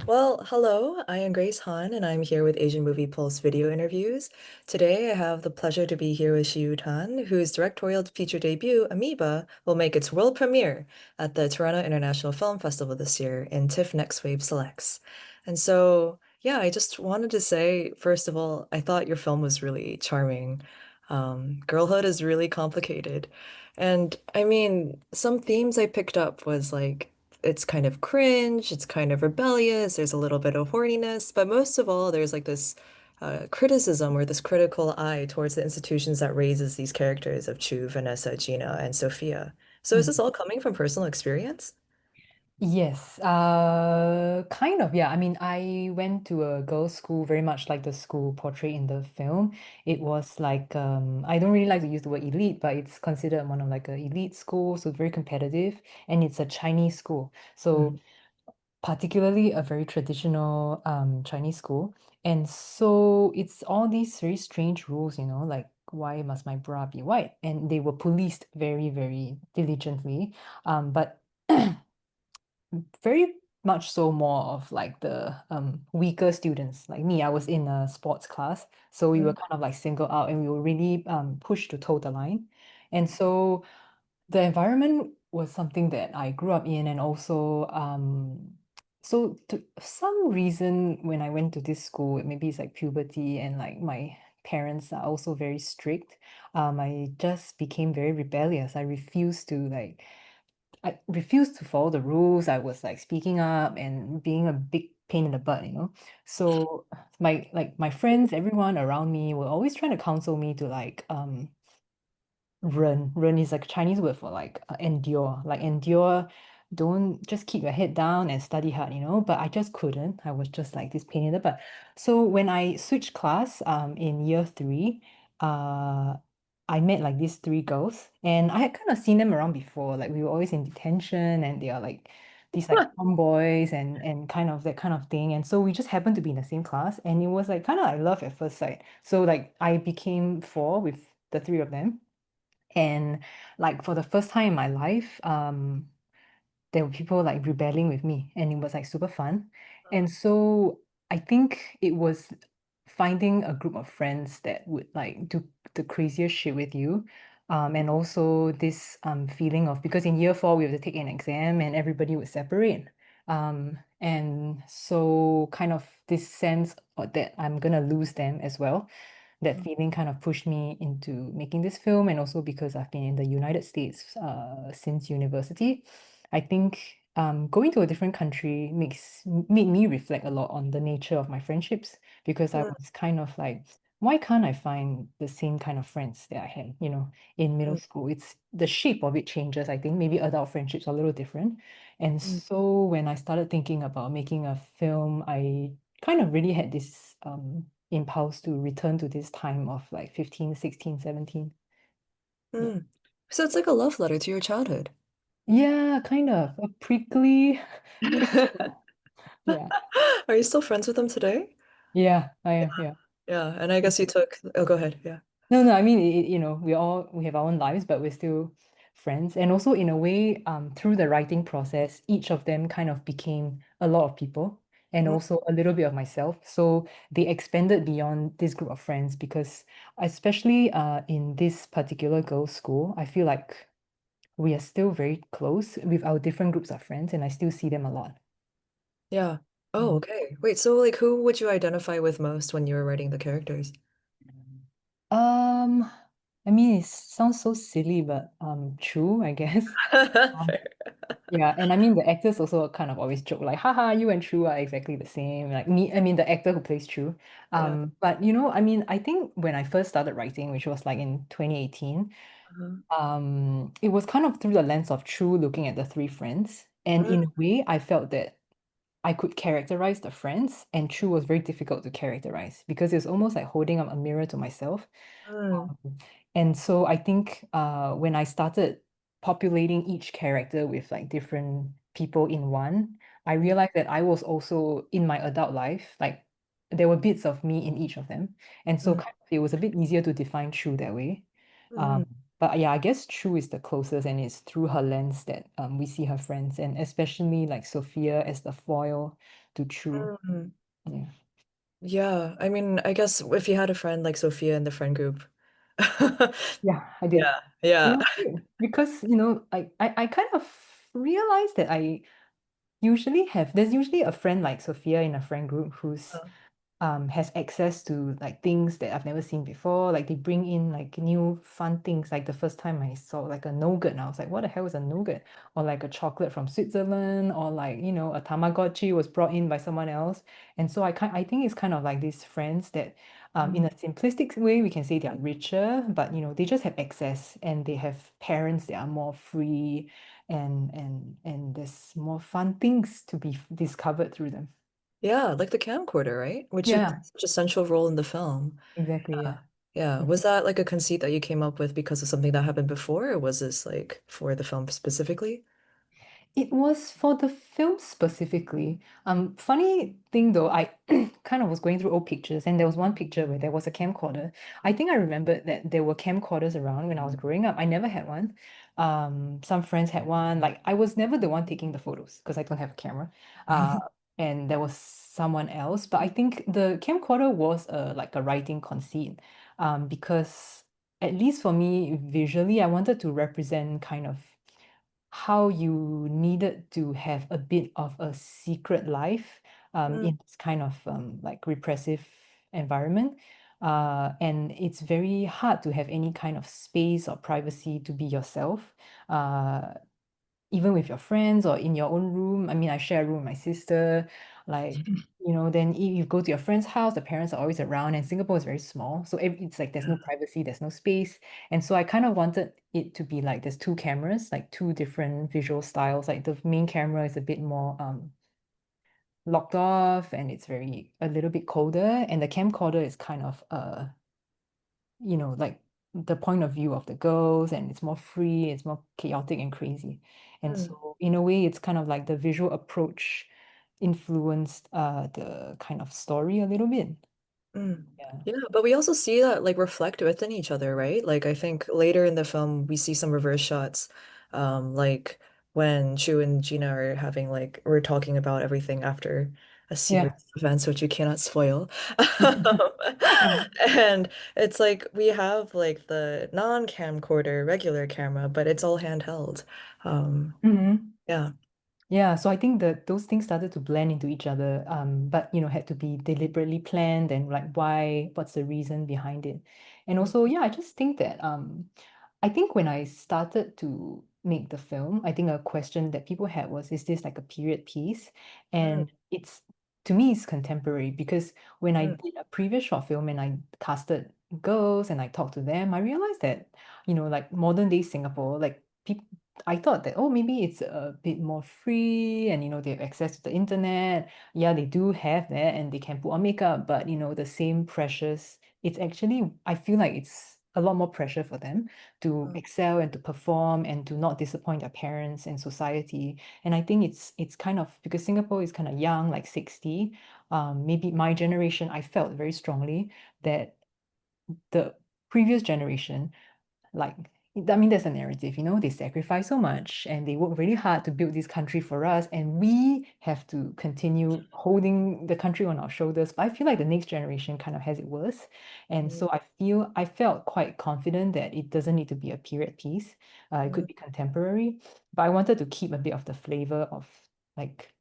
Well, hello, I am Grace Han, and I'm here with Asian Movie Pulse video interviews. Today, I have the pleasure to be here with Siyou Tan, whose directorial feature debut, Amoeba, will make its world premiere at the Toronto International Film Festival this year in TIFF Next Wave Selects. And so, yeah, I just wanted to say, first of all, I thought your film was really charming. Girlhood is really complicated. And I mean, some themes I picked up was like, it's kind of cringe, it's kind of rebellious, there's a little bit of horniness, but most of all, there's like this criticism or this critical eye towards the institutions that raises these characters of Chu, Vanessa, Gina, and Sophia. So is this all coming from personal experience? Yes, kind of, yeah. I mean, I went to a girls' school, very much like the school portrayed in the film. It was like, I don't really like to use the word elite, but it's considered one of like a elite school, so very competitive, and it's a Chinese school. So Mm. particularly a very traditional Chinese school. And so it's all these very strange rules, like why must my bra be white? And they were policed very, very diligently. But very much so more of like the weaker students like me. I was in a sports class, so we were Mm. kind of like singled out and we were really pushed to toe the line. And so the environment was something that I grew up in, and also so to some reason when I went to this school, maybe it's like puberty and like my parents are also very strict. I just became very rebellious. I refused to follow the rules. I was like speaking up and being a big pain in the butt. So my friends, everyone around me were always trying to counsel me to like ren is like a Chinese word for like endure. Like endure, don't just keep your head down and study hard. But I just couldn't. I was just like this pain in the butt. So when I switched class in year three, uh I met like these three girls and I had kind of seen them around before. Like we were always in detention and they are like these like tomboys and kind of that kind of thing. And so we just happened to be in the same class and it was like kind of like love at first sight. So like I became four with the three of them. And like for the first time in my life, there were people like rebelling with me, and it was like super fun. And so I think it was finding a group of friends that would like do the craziest shit with you. And also this feeling of because in year four we have to take an exam and everybody would separate. And so kind of this sense that I'm gonna lose them as well, that feeling kind of pushed me into making this film, and also because I've been in the United States since university. I think going to a different country made me reflect a lot on the nature of my friendships because I Mm. was kind of like, why can't I find the same kind of friends that I had, in middle Mm. school? It's the shape of it changes. I think maybe adult friendships are a little different. And Mm. so when I started thinking about making a film, I kind of really had this impulse to return to this time of like 15, 16, 17. Yeah. Mm. So it's like a love letter to your childhood. Yeah, kind of a prickly. Yeah. Are you still friends with them today? Yeah, I am. Yeah. Yeah, and I guess you took, oh, go ahead. Yeah. No, no, I mean, we have our own lives, but we're still friends. And also, in a way, through the writing process, each of them kind of became a lot of people and Mm. also a little bit of myself. So they expanded beyond this group of friends because, especially in this particular girls' school, I feel like we are still very close with our different groups of friends, and I still see them a lot. Yeah. Oh, Mm. okay. Wait, so like who would you identify with most when you were writing the characters? Um, I mean, it sounds so silly, but true, I guess. Um, Fair. yeah, and I mean the actors also kind of always joke like, haha, you and True are exactly the same. Like me, I mean the actor who plays True. Yeah. But I mean, I think when I first started writing, which was like in 2018, Uh-huh. it was kind of through the lens of True looking at the three friends. And Mm. in a way, I felt that I could characterize the friends, and True was very difficult to characterize because it's almost like holding up a mirror to myself. Mm. And so I think when I started populating each character with like different people in one, I Mm. realized that I was also in my adult life, like there were bits of me in each of them. And so Mm. kind of it was a bit easier to define True that way. Mm. Um, But yeah, I guess True is the closest, and it's through her lens that we see her friends, and especially like Sophia as the foil to True. Mm. Yeah. Yeah, I mean, I guess if you had a friend like Sophia in the friend group. Yeah, I did. Yeah, yeah. It was weird because, I kind of realized that there's usually a friend like Sophia in a friend group who's Uh, has access to like things that I've never seen before. Like they bring in like new fun things. Like the first time I saw like a nougat, and I was like, what the hell is a nougat? Or like a chocolate from Switzerland, or like, a Tamagotchi was brought in by someone else. And so I think it's kind of like these friends that in mm. a simplistic way we can say they're richer, but they just have access and they have parents that are more free and there's more fun things to be discovered through them. Yeah, like the camcorder, right? Which is Yeah, such a central role in the film. exactly. Yeah. Yeah. Yeah. Mhm. Was that like a conceit that you came up with because of something that happened before, or was this like for the film specifically? It was for the film specifically. Funny thing though, I kind of was going through old pictures, and there was one picture where there was a camcorder. I think I remembered that there were camcorders around when I was growing up. I never had one. Some friends had one. Like I was never the one taking the photos because I don't have a camera. Uh, and there was someone else. But I think the camcorder was like a writing conceit. Because at least for me, visually, I wanted to represent kind of how you needed to have a bit of a secret life Mm, in this kind of like repressive environment. And it's very hard to have any kind of space or privacy to be yourself. Uh, Even with your friends or in your own room. I mean, I share a room with my sister. Like, then if you go to your friend's house, the parents are always around, and Singapore is very small. So it's like there's no privacy, there's no space. And so I kind of wanted it to be like there's two cameras, like two different visual styles. Like the main camera is a bit more locked off and it's very a little bit colder. And the camcorder is kind of like the point of view of the girls, and it's more free, it's more chaotic and crazy. And mm. so in a way it's kind of like the visual approach influenced the kind of story a little bit. Mm. Yeah. Yeah, but we also see that like reflect within each other, right? Like I think later in the film we see some reverse shots, like when Chu and Gina are having like we're talking about everything after a series Yeah. of events which you cannot spoil. And it's like we have like the non-camcorder regular camera, but it's all handheld. Um, Mhm. yeah. Yeah, so I think that those things started to blend into each other, but had to be deliberately planned, and like what's the reason behind it? And Mm, also, yeah, I just think that I think when I started to make the film, I think a question that people had was, is this like a period piece? mm, And to me, it's contemporary because when I mm, did a previous short film and I casted girls and I talked to them, I realized that, like modern day Singapore, like people, I thought that, oh, maybe it's a bit more free and, they have access to the internet. Yeah, they do have that and they can put on makeup, but, the same pressures, it's actually, I feel like it's a lot more pressure for them to mm, excel and to perform and to not disappoint their parents and society. And I think it's kind of because Singapore is kind of young, like 60. Maybe my generation, I felt very strongly that the previous generation, like, I mean, there's a narrative, they sacrifice so much and they work really hard to build this country for us, and we have to continue holding the country on our shoulders. But I feel like the next generation kind of has it worse. And mm, so I felt quite confident that it doesn't need to be a period piece. It mm, could be contemporary, but I wanted to keep a bit of the flavor of like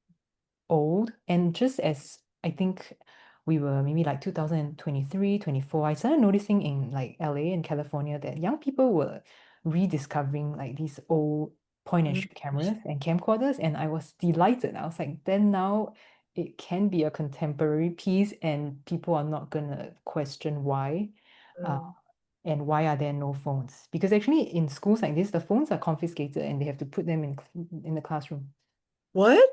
old. And just as I think we were maybe like 2023, 24, I started noticing in like LA and California that young people were rediscovering like these old point and mm, shoot cameras and camcorders. And I was delighted. I was like, then now it can be a contemporary piece and people are not gonna question why. Uh, mm. and why are there no phones? Because actually in schools like this, the phones are confiscated and they have to put them in the classroom. What?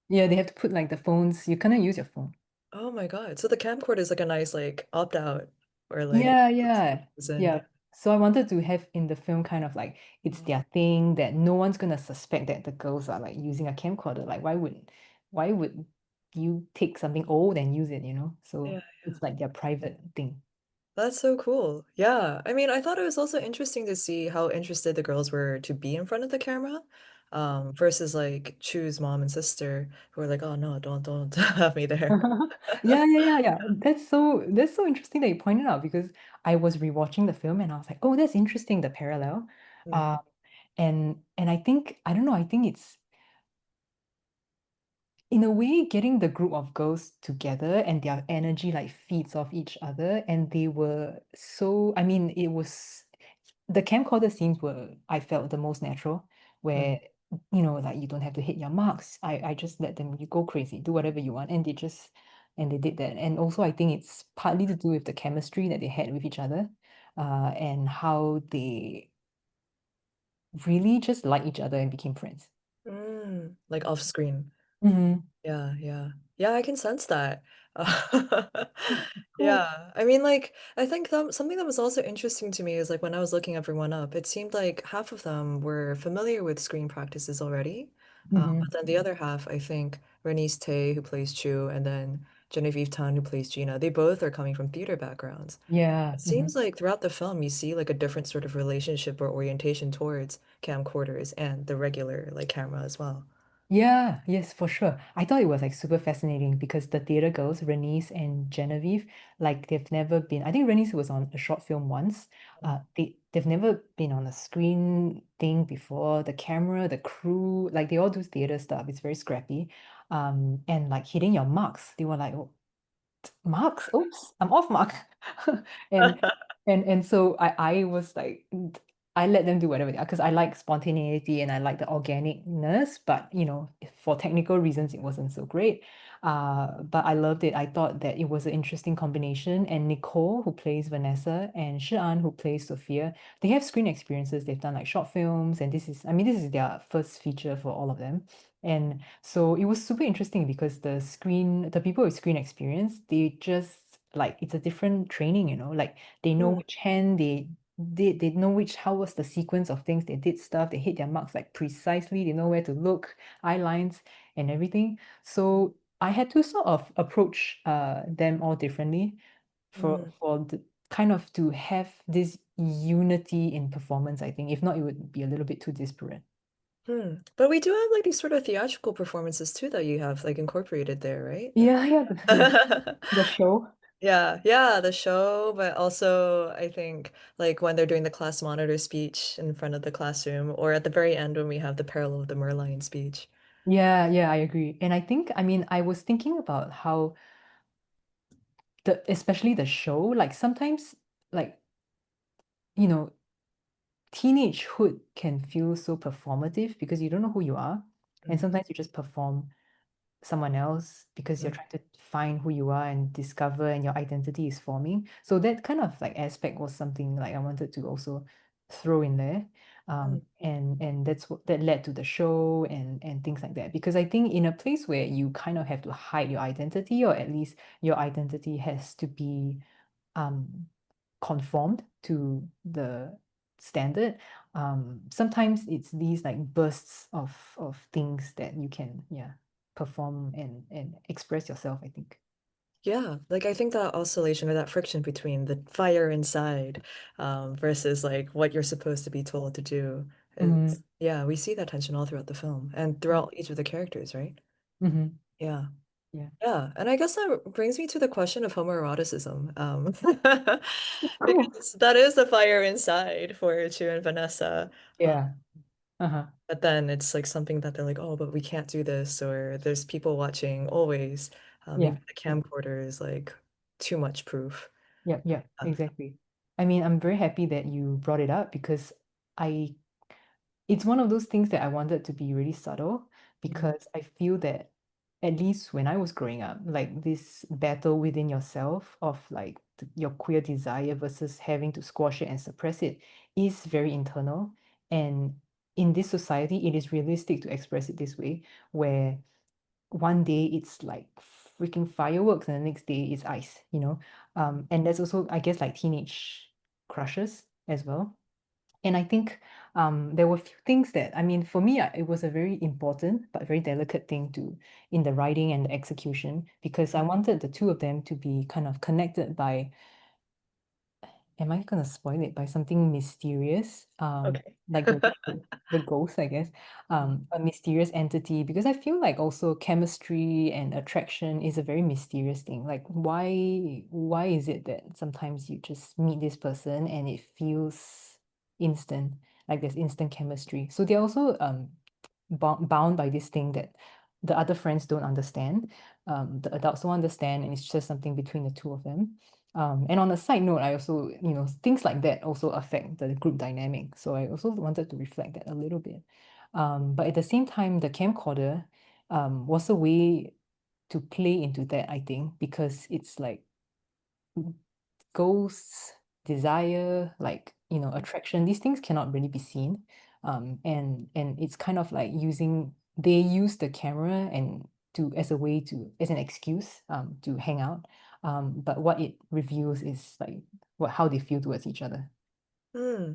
Yeah, they have to put like the phones. You cannot use your phone. Oh my God. So the camcorder is like a nice like opt out or like Yeah, yeah, isn't. yeah. So I wanted to have in the film kind of like it's their thing that no one's gonna suspect that the girls are like using a camcorder. Like why would you take something old and use it, you know? Yeah, So yeah. it's like their private thing. That's so cool. Yeah. I mean, I thought it was also interesting to see how interested the girls were to be in front of the camera, versus like Chu's mom and sister who were like, oh no, don't have me there. Yeah, yeah, yeah, yeah. That's so interesting that you pointed out because I was rewatching the film and I was like, oh, that's interesting, the parallel. Mm, Uh, and I think I don't know, I think it's in a way getting the group of girls together and their energy like feeds off each other and they were so I mean it was the camcorder scenes were I felt the most natural mm, where like you don't have to hit your marks. I just let them you go crazy, do whatever you want and they did that. And also I think it's partly to do with the chemistry that they had with each other and how they really just liked each other and became friends. like off screen. Hmm. Yeah, yeah. Yeah, I can sense that. Cool. Yeah. I mean, like, I think something that was also interesting to me is like when I was looking everyone up, it seemed like half of them were familiar with screen practices already. Hmm. But then the other half, I think Renice Tay, who plays Chu, and then Genevieve Tan, who plays Gina, they both are coming from theater backgrounds. Yeah. It Hmm. seems like throughout the film, you see like a different sort of relationship or orientation towards camcorders and the regular like camera as well. Yeah, yes, for sure. I thought it was like super fascinating because the theater girls, Renice and Genevieve, like they've never been. I think Renice was on a short film once. They've never been on a screen thing before. The camera, the crew, like they all do theater stuff. It's very scrappy. And like hitting your marks, they were like, "Oh, marks, oops, I'm off mark." and and so I was like I let them do whatever because I like spontaneity and I like the organicness, but for technical reasons it wasn't so great. But I loved it. I thought that it was an interesting combination. And Nicole, who plays Vanessa, and Shi-an, who plays Sophia, they have screen experiences. They've done like short films, and this is their first feature for all of them. And so it was super interesting because the people with screen experience, they just like it's a different training, like they know Mm, which hand they know how was the sequence of things they did stuff, they hit their marks like precisely, they know where to look, eye lines and everything. So I had to sort of approach them all differently for mm. the kind of to have this unity in performance, I think. If not, it would be a little bit too disparate. Hmm. But we do have like these sort of theatrical performances too that you have like incorporated there, right? Yeah, yeah, the show. Yeah, yeah, the show, but also I think like when they're doing the class monitor speech in front of the classroom, or at the very end when we have the Parallel of the Merlion speech. Yeah, yeah, I agree. And I think, I mean, I was thinking about how especially the show, like sometimes, like, you know, teenagehood can feel so performative because you don't know who you are. And Mm, sometimes you just perform someone else because you're mm, trying to find who you are and discover and your identity is forming. So that kind of like aspect was something like I wanted to also throw in there. mm, And that's what that led to the show and things like that. Because I think in a place where you kind of have to hide your identity, or at least your identity has to be um conformed to the standard, sometimes it's these like bursts of things that you can, yeah, perform and express yourself, I think. yeah, like I think that oscillation or that friction between the fire inside, versus like what you're supposed to be told to do Mm-hmm. is, yeah, we see that tension all throughout the film and throughout each of the characters, right? Mm-hmm. Yeah. Yeah. Yeah, and I guess that brings me to the question of homoeroticism. Cool. Because that is the fire inside for Chu and Vanessa. Um, Yeah. Uh-huh. but then it's like something that they're like, oh, but we can't do this, or there's people watching always. Yeah. Even the Yeah. camcorder is like too much proof. Yeah. Yeah. Uh, Exactly. I mean, I'm very happy that you brought it up because I it's one of those things that I wanted to be really subtle mm, because I feel that at least when I was growing up, like this battle within yourself of like your queer desire versus having to squash it and suppress it is very internal. And in this society, it is realistic to express it this way, where one day it's like freaking fireworks and the next day it's ice. And there's also, I guess, like teenage crushes as well. And I think there were few things that, I mean, for me, it was a very important but very delicate thing to in the writing and the execution because I wanted the two of them to be kind of connected by am I gonna spoil it by something mysterious? Okay. Like the ghost, I guess. A mysterious entity, because I feel like also chemistry and attraction is a very mysterious thing. Like why is it that sometimes you just meet this person and it feels instant, like there's instant chemistry. So they're also bound by this thing that the other friends don't understand. The adults don't understand, and it's just something between the two of them. And on a side note, I also, things like that also affect the group dynamic. So I also wanted to reflect that a little bit. But at the same time, the camcorder was a way to play into that, I think, because it's like ghosts, desire, like, attraction, these things cannot really be seen. And it's kind of like they use the camera and as a way as an excuse to hang out. But what it reveals is like how they feel towards each other. Hmm.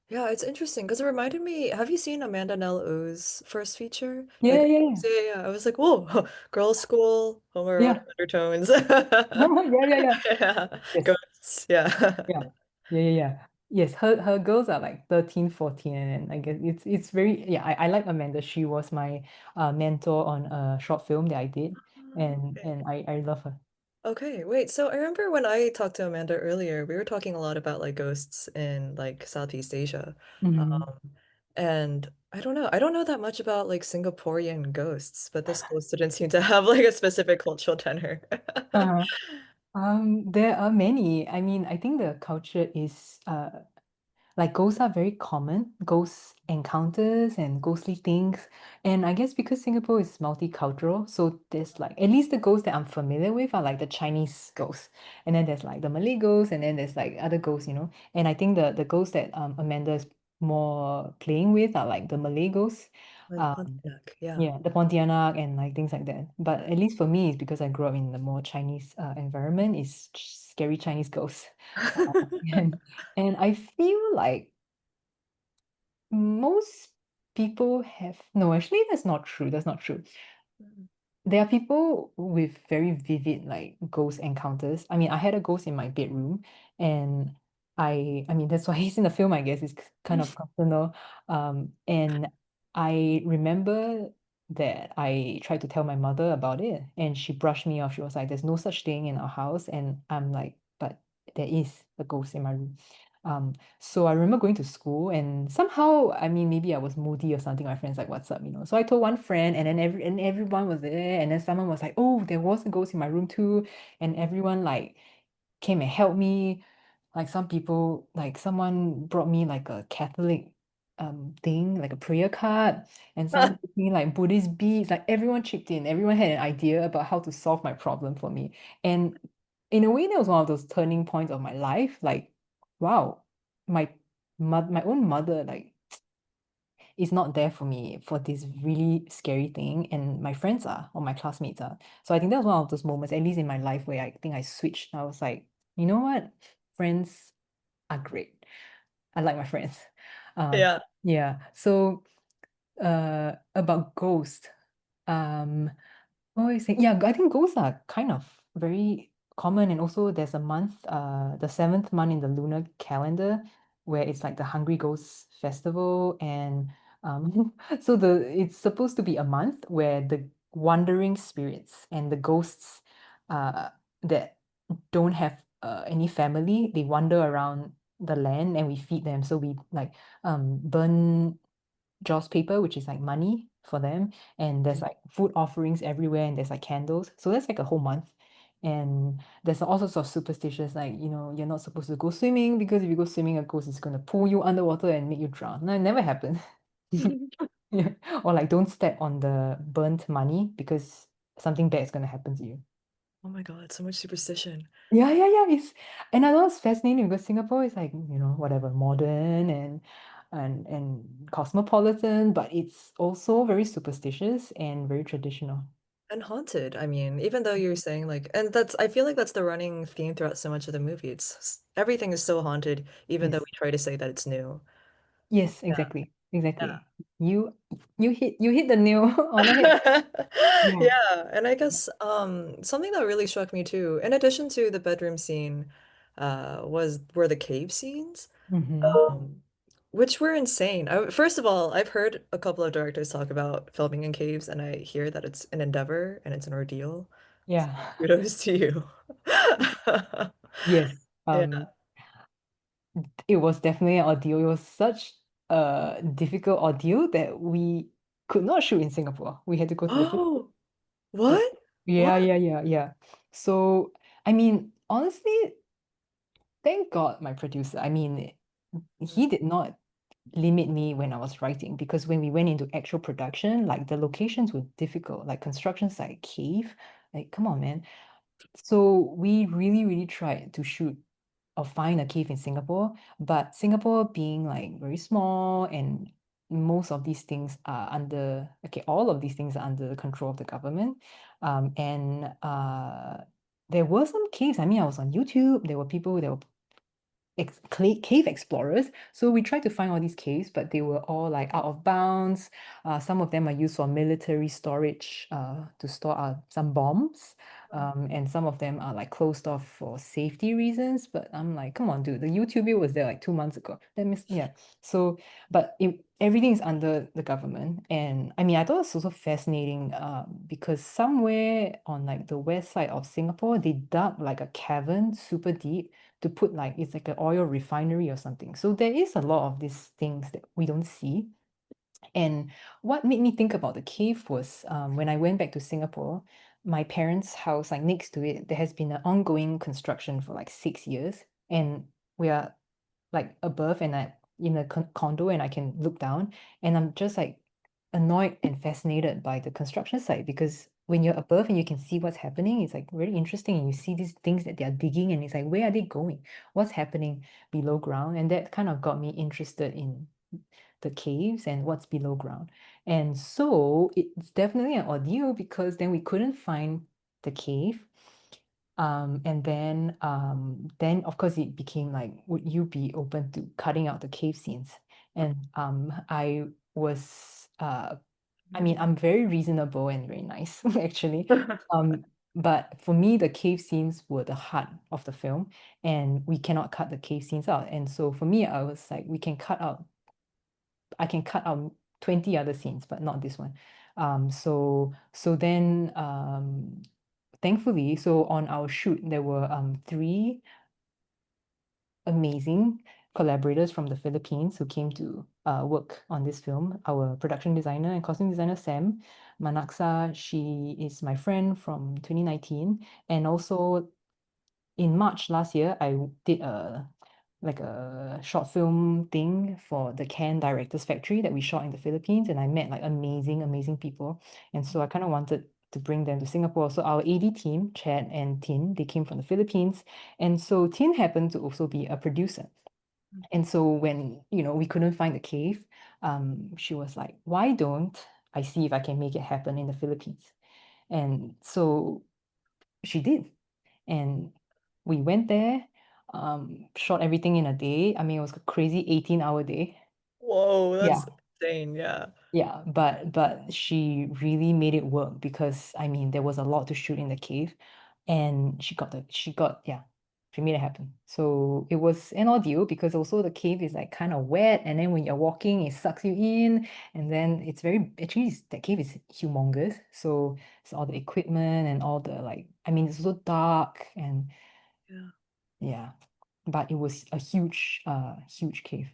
Yeah, it's interesting because it reminded me. Have you seen Amanda Nell O's first feature? Yeah, yeah, yeah. Yeah. I was like, whoa, girls' school, homoerotic Yeah. undertones. Yeah, yeah, yeah. Yeah, Yes. ghosts. Yeah. Yeah. Yeah, yeah, yeah. Yes, her girls are like 13, 14, and I guess it's very, yeah, I like Amanda. She was my mentor on a short film that I did, and Okay. and I love her. Okay, wait. So I remember when I talked to Amanda earlier, we were talking a lot about like ghosts in like Southeast Asia. Mhm. Um, and I don't know that much about like Singaporean ghosts, but this ghost didn't seem to have like a specific cultural tenor. Uh-huh. There are many. I mean, I think the culture is like ghosts are very common, ghost encounters and ghostly things. And I guess because Singapore is multicultural, so there's like at least the ghosts that I'm familiar with are like the Chinese ghosts. And then there's like the Malay ghosts, and then there's like other ghosts. And I think the ghosts that Amanda is more playing with are like the Malay ghosts. Like Um Pontiac, yeah. yeah, the Pontianak and like things like that. But at least for me, it's because I grew up in the more Chinese environment, is scary Chinese ghosts. Uh, and and I feel like most people have no, actually that's not true. That's not true. There are people with very vivid like ghost encounters. I mean, I had a ghost in my bedroom, and I mean that's why he's in the film, I guess. It's kind of personal. And I remember that I tried to tell my mother about it, and she brushed me off. She was like, "There's no such thing in our house," and I'm like, "But there is a ghost in my room." So I remember going to school, and somehow, I mean, maybe I was moody or something. My friends like, "What's up?" So I told one friend, and then everyone was there, and then someone was like, "Oh, there was a ghost in my room too," and everyone like came and helped me. Like some people, like someone brought me like a Catholic thing, like a prayer card, and someone gave me like Buddhist beads. Like everyone chipped in. Everyone had an idea about how to solve my problem for me. And in a way, that was one of those turning points of my life. Like, wow, my my own mother like is not there for me for this really scary thing, and my friends are, or my classmates are. So I think that was one of those moments, at least in my life, where I think I switched. I was like, you know what? Friends are great. I like my friends. Um, Yeah. yeah. So about ghost. Um, what was I saying? Yeah, I think ghosts are kind of very common, and also there's a month, the seventh month in the lunar calendar, where it's like the Hungry Ghost Festival, and so it's supposed to be a month where the wandering spirits and the ghosts, uh, that don't have any family, they wander around the land, and we feed them. So we like burn joss paper, which is like money for them, and there's like food offerings everywhere, and there's like candles. So that's like a whole month. And there's all sorts of superstitions, like, you're not supposed to go swimming, because if you go swimming, a ghost is gonna pull you underwater and make you drown. No, it never happened. Yeah. Or like, don't step on the burnt money, because something bad is gonna happen to you. Oh my God, so much superstition. Yeah, yeah, yeah. And I know it's fascinating because Singapore is like, whatever, modern and cosmopolitan, but it's also very superstitious and very traditional. And haunted. I mean, even though you're saying like, and I feel like that's the running theme throughout so much of the movie. Everything is so haunted, even though Yes. we try to say that it's new. Yes, Yeah. exactly. Exactly. You you hit the nail on the head. Yeah. Yeah, and I guess something that really struck me too, in addition to the bedroom scene, was were the cave scenes, Hmm. um, which were insane. First of all, I've heard a couple of directors talk about filming in caves, and I hear that it's an endeavor and it's an ordeal. Yeah. Kudos to you. Yes. Yeah. It was definitely an ordeal. It was such a difficult ordeal that we could not shoot in Singapore. We had to go to the Philippines. Oh, So what? yeah, What? yeah, yeah, yeah. So I mean, honestly, thank God my producer. I mean, he did not limit me when I was writing because when we went into actual production, like the locations were difficult, like construction site cave. Like, come on, man. So we really, really tried to shoot or find a cave in Singapore, but Singapore being like very small and most of these things are under, okay, all of these things are under the control of the government. And there were some caves. I mean, I was on YouTube. There were people that were cave explorers. So we tried to find all these caves, but they were all like out of bounds. Some of them are used for military storage to store some bombs. And some of them are like closed off for safety reasons. But I'm like, come on, dude, the YouTube video was there like 2 months ago. That means, yeah. So, but everything is under the government. And I mean, I thought it was also fascinating because somewhere on like the west side of Singapore, they dug like a cavern super deep to put like it's like an oil refinery or something. So there is a lot of these things that we don't see. And what made me think about the cave was when I went back to Singapore, my parents' house, like next to it, there has been an ongoing construction for like 6 years. And we are like above and I in a condo and I can look down and I'm just like annoyed and fascinated by the construction site because when you're above and you can see what's happening, it's like really interesting and you see these things that they're digging and it's like where are they going? What's happening below ground? And that kind of got me interested in the caves and what's below ground. And so it's definitely an ordeal because then we couldn't find the cave and then of course it became like, would you be open to cutting out the cave scenes? And I was I mean I'm very reasonable and very nice actually. But for me the cave scenes were the heart of the film and we cannot cut the cave scenes out. And so for me I was like I can cut out 20 other scenes, but not this one. So then thankfully, so on our shoot, there were three amazing collaborators from the Philippines who came to work on this film. Our production designer and costume designer, Sam Manaksa, she is my friend from 2019. And also in March last year, I did a short film thing for the Can Directors Factory that we shot in the Philippines, and I met like amazing, amazing people. And so I kind of wanted to bring them to Singapore. So our AD team, Chad and Tin, they came from the Philippines. And so Tin happened to also be a producer. And so when, we couldn't find the cave, she was like, why don't I see if I can make it happen in the Philippines? And so she did. And we went there, shot everything in a day. I mean, it was a crazy 18-hour day. Whoa, Yeah. that's insane. Yeah. Yeah, but she really made it work because I mean there was a lot to shoot in the cave and she made it happen. So it was an ordeal because also the cave is like kind of wet and then when you're walking it sucks you in and then that cave is humongous. So it's all the equipment and all the like I mean it's also dark and Yeah. yeah, but it was a huge cave.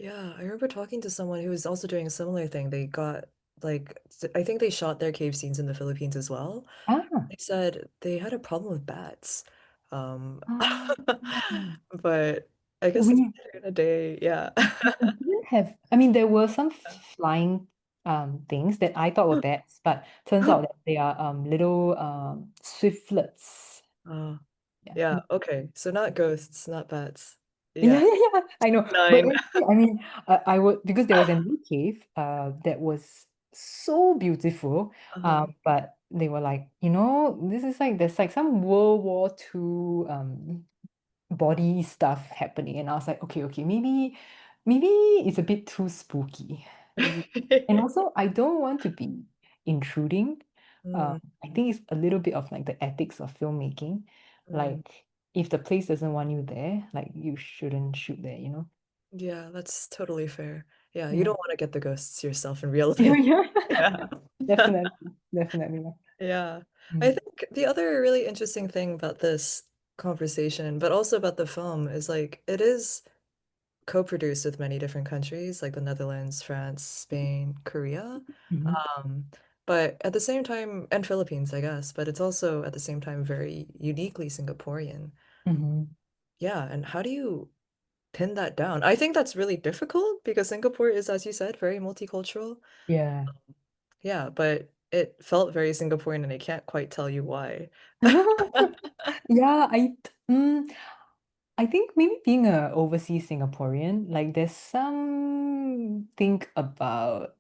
Yeah, I remember talking to someone who was also doing a similar thing. They got like I think they shot their cave scenes in the Philippines as well. Ah, They said they had a problem with bats. Um, ah. but I guess it's We later in a day. Yeah. we didn't have, I mean, there were some flying things that I thought were bats, but turns out that they are little swiftlets. Oh, Yeah. yeah. Okay. So not ghosts, not bats. Yeah, Yeah. yeah, yeah, I know. But Nine. actually, I mean, I would because there was a new cave that was so beautiful. Uh-huh. But they were like, this is like there's like some World War II body stuff happening. And I was like, okay, maybe it's a bit too spooky. And also, I don't want to be intruding. Mm, I think it's a little bit of like the ethics of filmmaking. mm, Like, if the place doesn't want you there, like you shouldn't shoot there, you know? Yeah, that's totally fair. Yeah, you Yeah. don't want to get the ghosts yourself in real Yeah, life. yeah. Yeah. Definitely. Definitely. Yeah. I Mm. think the other really interesting thing about this conversation, but also about the film, is like it is co-produced with many different countries, like the Netherlands, France, Spain, Korea. Mhm. Um, but at the same time, and Philippines, I guess, but it's also at the same time very uniquely Singaporean. Mhm. Yeah, and how do you pin that down? I think that's really difficult because Singapore is, as you said, very multicultural. Yeah. Yeah, but it felt very Singaporean and I can't quite tell you why. Yeah, I think maybe being a overseas Singaporean, like there's some think about,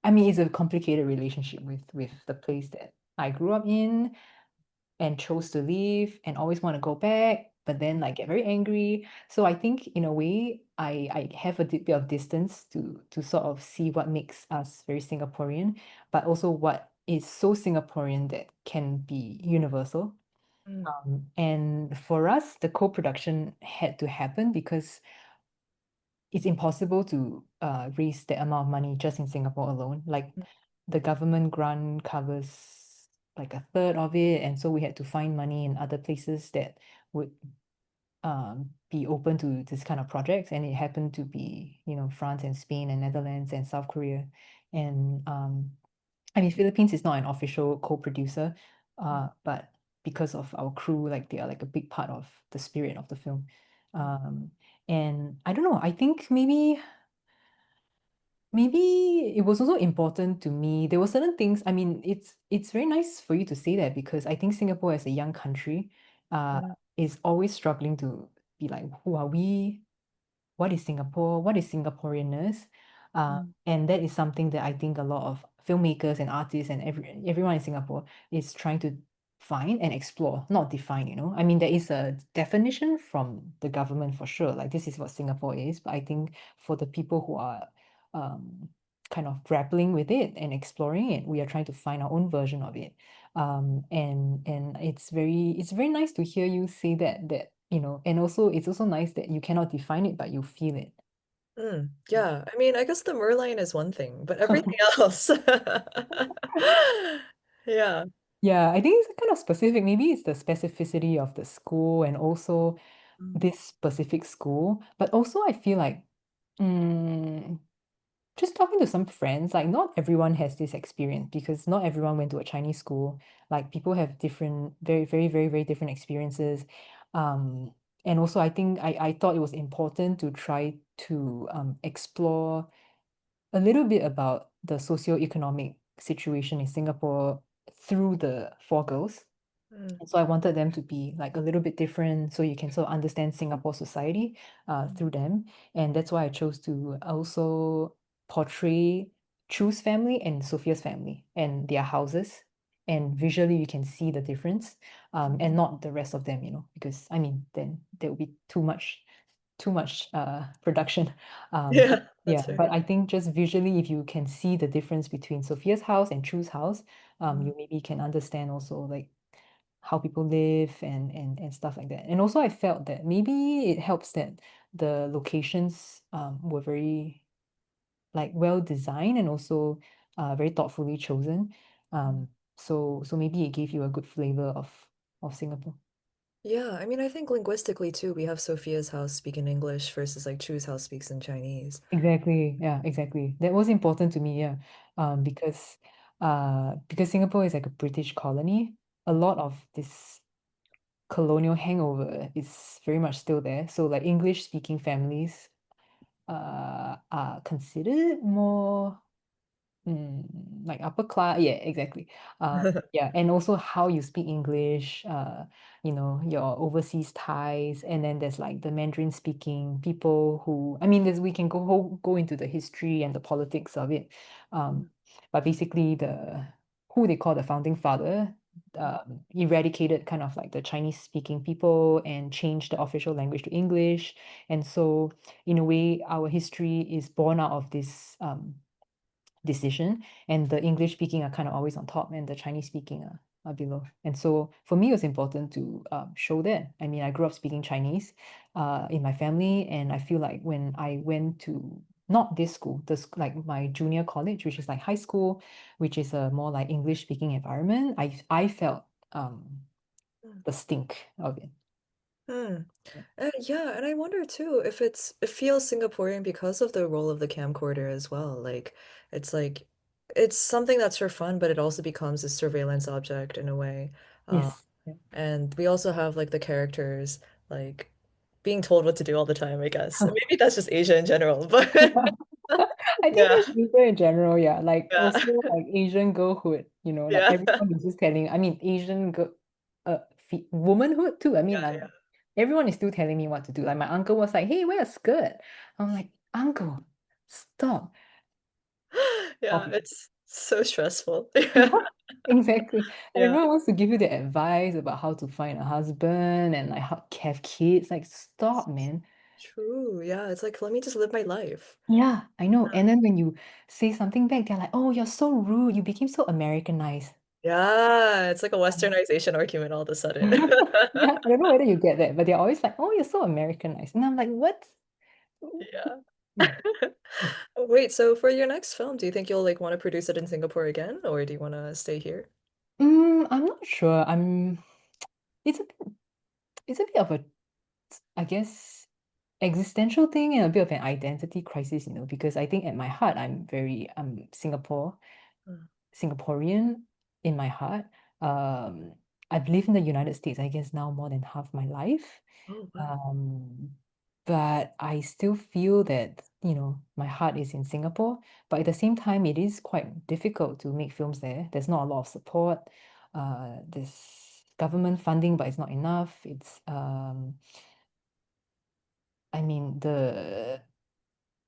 I mean, it's a complicated relationship with the place that I grew up in and chose to leave and always want to go back, but then like get very angry. So I think in a way, I have a bit of distance to sort of see what makes us very Singaporean, but also what is so Singaporean that can be universal. Mm, And for us, the co-production had to happen because it's impossible to raise that amount of money just in Singapore alone. Like the government grant covers like a third of it, and so we had to find money in other places that would be open to this kind of projects. And it happened to be, you know, France and Spain and Netherlands and South Korea. And I mean, Philippines is not an official co-producer, but because of our crew, like they are like a big part of the spirit of the film. Um, and I don't know, I think maybe it was also important to me. There were certain things, I mean, it's very nice for you to say that because I think Singapore as a young country mm, is always struggling to be like, who are we? What is Singapore? What is Singaporeanness? mm, And that is something that I think a lot of filmmakers and artists and everyone in Singapore is trying to find and explore, not define, you know. I mean, there is a definition from the government for sure, like this is what Singapore is, but I think for the people who are um, kind of grappling with it and exploring it, we are trying to find our own version of it. And it's very nice to hear you say that you know, and also it's also nice that you cannot define it, but you feel it. mm. Yeah, I mean, I guess the Merlion is one thing, but everything else. Yeah. Yeah, I think it's kind of specific. Maybe it's the specificity of the school and also Mm, this specific school. But also I feel like mm, just talking to some friends, like not everyone has this experience because not everyone went to a Chinese school. Like people have different, very, very, very, very different experiences. Um, and also I think I thought it was important to try to explore a little bit about the socio-economic situation in Singapore through the four girls. mm, And so I wanted them to be like a little bit different so you can sort of understand Singapore society mm, through them. And that's why I chose to also portray Chu's family and Sophia's family and their houses. And visually you can see the difference and not the rest of them, you know, because I mean, then there would be too much production. Um, yeah, yeah, that's fair. but I think just visually, if you can see the difference between Sophia's house and Chu's house, Mm, you maybe can understand also like how people live and stuff like that. And also I felt that maybe it helps that the locations were very like well designed and also very thoughtfully chosen. mm. So maybe it gave you a good flavor of Singapore. Yeah, I mean, I think linguistically too, we have Sophia's house speak in English versus like Chu's house speaks in Chinese. Exactly. Yeah, exactly. That was important to me, yeah. Because Singapore is like a British colony, a lot of this colonial hangover is very much still there. So like English speaking families are considered more like upper class. Yeah, exactly. Yeah, and also how you speak English, you know, your overseas ties, and then there's like the Mandarin speaking people who, I mean, we can go into the history and the politics of it. Um, but basically the who they call the founding father eradicated kind of like the Chinese speaking people and changed the official language to English. And so in a way, our history is born out of this decision, and the English speaking are kind of always on top, and the Chinese speaking are below. And so for me, it was important to show that. I mean, I grew up speaking Chinese in my family, and I feel like when I went to not this school, this like my junior college, which is like high school, which is a more like English speaking environment, I felt Mm. the stink of it. Hmm. Yeah, and I wonder too if it feels Singaporean because of the role of the camcorder as well. It's like it's something that's for fun, but it also becomes a surveillance object in a way. Uh, Yes. Yeah. and we also have like the characters like being told what to do all the time, I guess. Maybe that's just Asia in general, but I think yeah, that's Asia in general, yeah. Like yeah, also like Asian girlhood, like yeah, everyone is just telling, I mean, Asian girl, womanhood too. I mean, yeah, like everyone is still telling me what to do. Like my uncle was like, "Hey, wear a skirt." I'm like, "Uncle, stop." yeah. Stop it." It's so stressful. Yeah, Yeah, exactly. And yeah. everyone wants to give you the advice about how to find a husband and like how to have kids. Like, stop, man. True. Yeah, it's like let me just live my life. Yeah, I know. And then when you say something back, they're like, "Oh, you're so rude. You became so Americanized." Yeah, it's like a westernization argument all of a sudden. Yeah, I don't know whether you get that, but they're always like, "Oh, you're so Americanized." And I'm like, "What?" Yeah. Mm. Mm. Wait, so for your next film, do you think you'll like want to produce it in Singapore again, or do you want to stay here? I'm not sure. It's a it's a bit of a, I guess, existential thing and a bit of an identity crisis, because I think at my heart I'm Mm. Singaporean in my heart. Um, I've lived in the United States, I guess now more than half my life. Oh, wow. Um, but I still feel that, my heart is in Singapore. But at the same time, it is quite difficult to make films there. There's not a lot of support. There's government funding, but it's not enough. I mean, the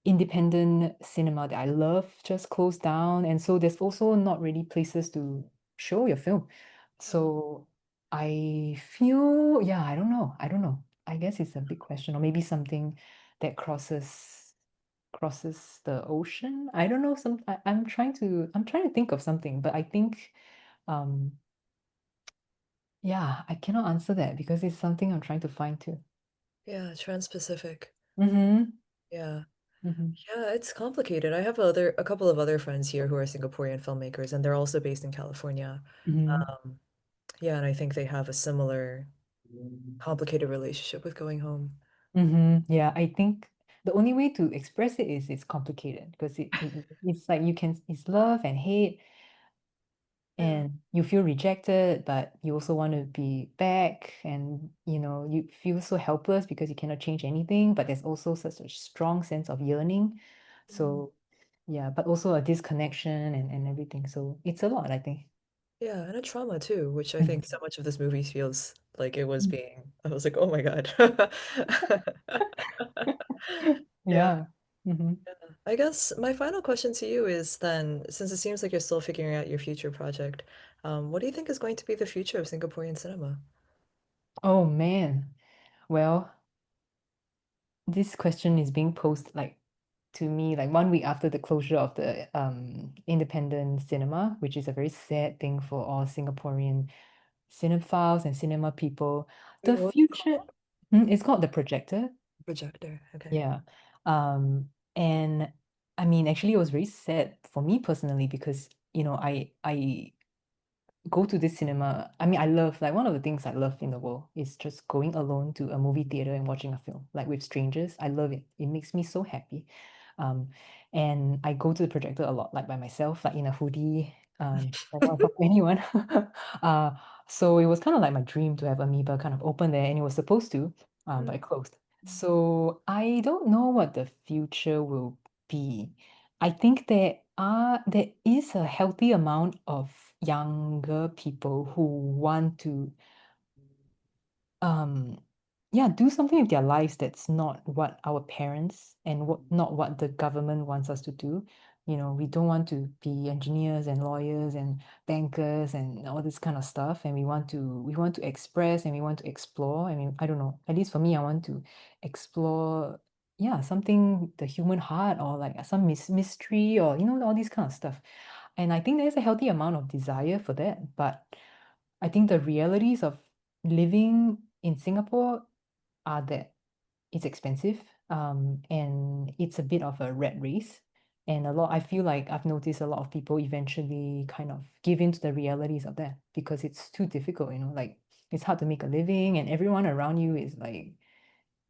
independent cinema that I love just closed down. And so there's also not really places to show your film. Mm. So I feel, yeah, I don't know. I don't know. I guess it's a big question, or maybe something that crosses the ocean. I don't know. I'm trying to think of something, but I think um yeah, I cannot answer that because it's something I'm trying to find too. Yeah, Trans-Pacific. Mm-hmm. Yeah. Mm-hmm. Yeah, it's complicated. I have a couple of other friends here who are Singaporean filmmakers, and they're also based in California. Mm-hmm. Um, yeah, and I think they have a similar complicated relationship with going home. Yeah, I think the only way to express it is it's complicated because it's like it's love and hate, Yeah. and you feel rejected, but you also want to be back, and you feel so helpless because you cannot change anything, but there's also such a strong sense of yearning. Mm. So yeah, but also a disconnection and everything. So it's a lot, I think. Yeah, and a trauma too, which I Mhm. think so much of this movie feels like it was Mm. being. I was like, oh my God. Yeah. Yeah. Hmm. I guess my final question to you is then, since it seems like you're still figuring out your future project, what do you think is going to be the future of Singaporean cinema? Oh man. Well, this question is being posed like to me like 1 week after the closure of the independent cinema, which is a very sad thing for all Singaporean cinephiles and cinema people. Wait, The what was it future, called? it's called The Projector. Projector. Okay. Yeah. And I mean, actually, it was very sad for me personally because I go to this cinema. I mean, I love, like, one of the things I love in the world is just going alone to a movie theater and watching a film, like with strangers. I love it. It makes me so happy. Um, and I go to the projector a lot, like by myself, like in a hoodie. I don't want to talk to anyone. uh, so it was kind of like my dream to have Amoeba kind of open there, and it was supposed to, but Mm. it closed. So I don't know what the future will be. I think there is a healthy amount of younger people who want to um yeah, do something with their lives that's not what our parents and not what the government wants us to do. We don't want to be engineers and lawyers and bankers and all this kind of stuff, and we want to express and we want to explore. I mean, I don't know. At least for me, I want to explore, yeah, something, the human heart, or like some mystery, or all this kind of stuff. And I think there's a healthy amount of desire for that, but I think the realities of living in Singapore are that it's expensive, and it's a bit of a rat race. And I feel like I've noticed a lot of people eventually kind of give in to the realities of that because it's too difficult, like it's hard to make a living and everyone around you is like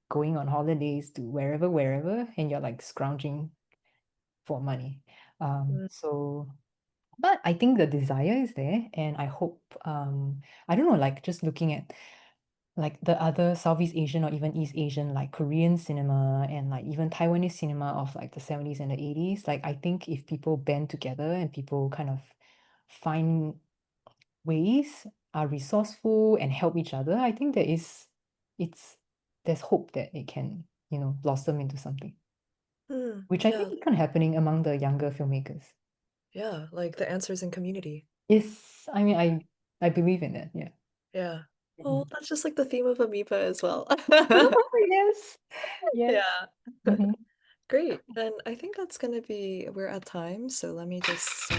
going on holidays to wherever, and you're like scrounging for money. Mm. So but I think the desire is there, and I hope, I don't know, like just looking at like the other Southeast Asian or even East Asian, like Korean cinema and like even Taiwanese cinema of like the 70s and the 80s, like I think if people band together and people kind of find ways, are resourceful and help each other, I think it's there's hope that it can, blossom into something, Mm. which I Yeah, think is kind of happening among the younger filmmakers. yeah, like the answers in community. Yes, I mean, I believe in that. Yeah. Yeah. Well, Mhm. that's just like the theme of Amoeba as well. Yes. Yes. Yeah. Mhm. Great. And I think that's gonna be, we're at time, so let me just